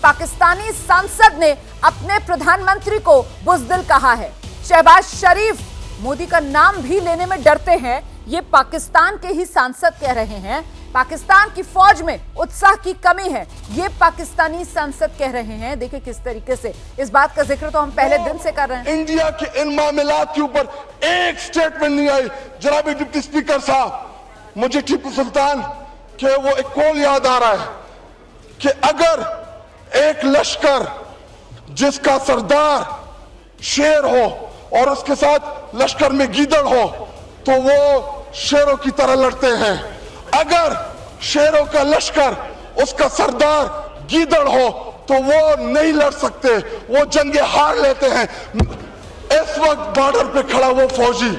पाकिस्तानी सांसद ने अपने प्रधानमंत्री को बुज़दिल कहा है। शहबाज शरीफ मोदी का नाम भी लेने में डरते हैं, ये पाकिस्तान के ही सांसद कह रहे हैं। पाकिस्तान की फौज में उत्साह की कमी है, ये पाकिस्तानी सांसद कह रहे हैं। देखिए किस तरीके से इस बात का जिक्र तो हम पहले दिन से कर रहे हैं। इंडिया के इन मामलात के ऊपर एक स्टेटमेंट नहीं आई। जनाब डिप्टी स्पीकर साहब, मुझे टीपू सुल्तान के वो एक कॉल याद आ रहा है कि अगर एक लश्कर जिसका सरदार शेर हो और उसके साथ लश्कर में गीदड़ हो तो वो शेरों की तरह लड़ते हैं। अगर शेरों का लश्कर उसका सरदार गीदड़ हो तो वो नहीं लड़ सकते, वो जंगे हार लेते हैं। इस वक्त बॉर्डर पे खड़ा वो फौजी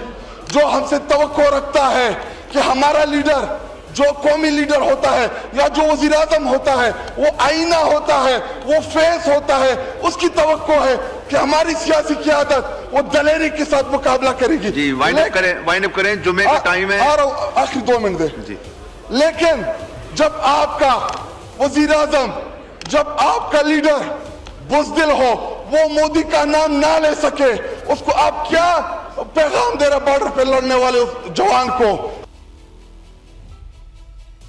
जो हमसे तवक्को रखता है कि हमारा लीडर जो कौमी लीडर होता है या जो वज़ीर आज़म होता है वो आईना होता है, वो फेस होता है, उसकी तवक्को है कि हमारी सियासी क़यादत वो दलेरी के साथ मुकाबला करेगी। जी वाइंड अप करें, जुम्मे का टाइम है। आखिरी 2 मिनट दे जी। लेकिन जब आपका वज़ीर आज़म, जब आपका लीडर बुज़दिल हो, वो मोदी का नाम ना ले सके, उसको आप क्या पैगाम दे रहे बॉर्डर पे लड़ने वाले जवान को?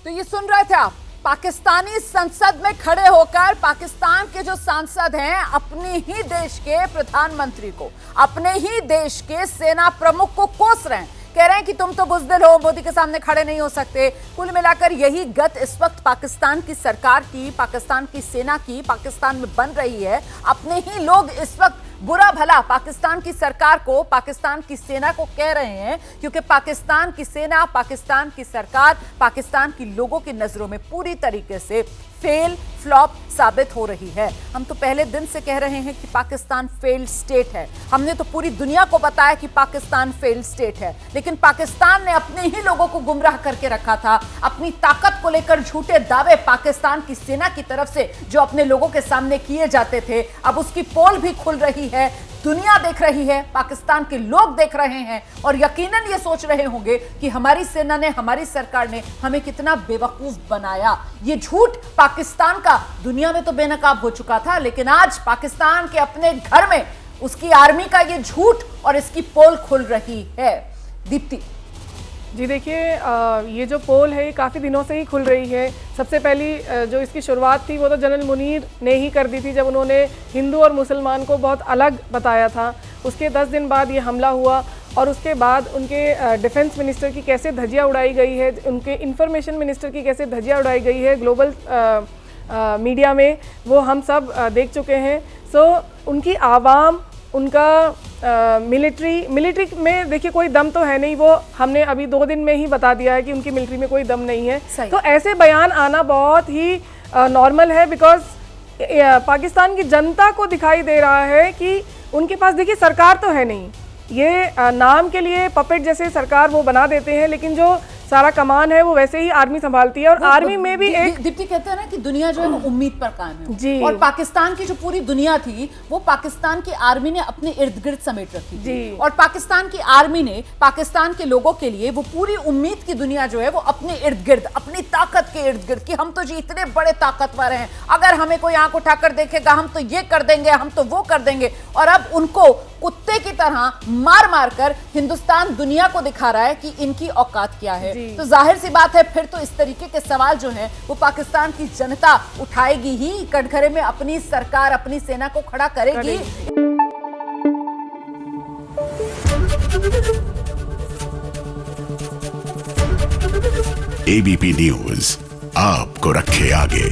तो ये सुन रहे थे आप, पाकिस्तानी संसद में खड़े होकर पाकिस्तान के जो सांसद हैं अपने ही देश के प्रधानमंत्री को, अपने ही देश के सेना प्रमुख को कोस रहे हैं, कह रहे हैं कि तुम तो बुज़दिल हो, मोदी के सामने खड़े नहीं हो सकते। कुल मिलाकर यही गत इस वक्त पाकिस्तान की सरकार की, पाकिस्तान की सेना की पाकिस्तान में बन रही है। अपने ही लोग इस वक्त बुरा भला पाकिस्तान की सरकार को, पाकिस्तान की सेना को कह रहे हैं, क्योंकि पाकिस्तान की सेना, पाकिस्तान की सरकार पाकिस्तान की लोगों की नजरों में पूरी तरीके से फेल, फ्लॉप साबित हो रही है। हम तो पहले दिन से कह रहे हैं कि पाकिस्तान फेल्ड स्टेट है। हमने तो पूरी दुनिया को बताया कि पाकिस्तान फेल्ड स्टेट है, लेकिन पाकिस्तान ने अपने ही लोगों को गुमराह करके रखा था। अपनी ताकत को लेकर झूठे दावे पाकिस्तान की सेना की तरफ से जो अपने लोगों के सामने किए जाते थे, अब उसकी पोल भी खुल रही है। दुनिया देख रही है, पाकिस्तान के लोग देख रहे हैं और यकीनन ये सोच रहे होंगे कि हमारी सेना ने, हमारी सरकार ने हमें कितना बेवकूफ बनाया। ये झूठ पाकिस्तान का दुनिया में तो बेनकाब हो चुका था, लेकिन आज पाकिस्तान के अपने घर में उसकी आर्मी का ये झूठ और इसकी पोल खुल रही है। दीप्ति जी देखिए, ये जो पोल है ये काफ़ी दिनों से ही खुल रही है। सबसे पहली जो इसकी शुरुआत थी वो तो जनरल मुनीर ने ही कर दी थी, जब उन्होंने हिंदू और मुसलमान को बहुत अलग बताया था। उसके 10 दिन बाद ये हमला हुआ और उसके बाद उनके डिफेंस मिनिस्टर की कैसे धज्जियाँ उड़ाई गई है, उनके इंफॉर्मेशन मिनिस्टर की कैसे धज्जियाँ उड़ाई गई है ग्लोबल मीडिया में, वो हम सब देख चुके हैं। सो उनकी आवाम, उनका मिलिट्री में देखिए कोई दम तो है नहीं, वो हमने अभी 2 दिन में ही बता दिया है कि उनकी मिलिट्री में कोई दम नहीं है। तो ऐसे बयान आना बहुत ही नॉर्मल है, बिकॉज पाकिस्तान की जनता को दिखाई दे रहा है कि उनके पास देखिए सरकार तो है नहीं, ये नाम के लिए पपेट जैसे सरकार वो बना देते हैं, लेकिन जो सारा कमान है वो वैसे ही आर्मी संभालती है। और आर्मी में भी एक दीप्ति कहते हैं ना कि दुनिया जो है वो उम्मीद पर कायम है जी। और पाकिस्तान की जो पूरी दुनिया थी वो पाकिस्तान की आर्मी ने अपने इर्द गिर्द समेट रखी थी और पाकिस्तान की आर्मी ने पाकिस्तान के लोगों के लिए वो पूरी उम्मीद की दुनिया जो है वो अपने इर्द गिर्द, अपनी ताकत के इर्द गिर्द, कि हम तो जी इतने बड़े ताकतवर हैं, अगर हमें कोई आंख उठाकर देखेगा हम तो ये कर देंगे, हम तो वो कर देंगे। और अब उनको कुत्ते की तरह मार मार कर हिंदुस्तान दुनिया को दिखा रहा है कि इनकी औकात क्या है। तो जाहिर सी बात है फिर तो इस तरीके के सवाल जो हैं वो पाकिस्तान की जनता उठाएगी ही, कटघरे में अपनी सरकार, अपनी सेना को खड़ा करेगी। एबीपी न्यूज आपको रखे आगे।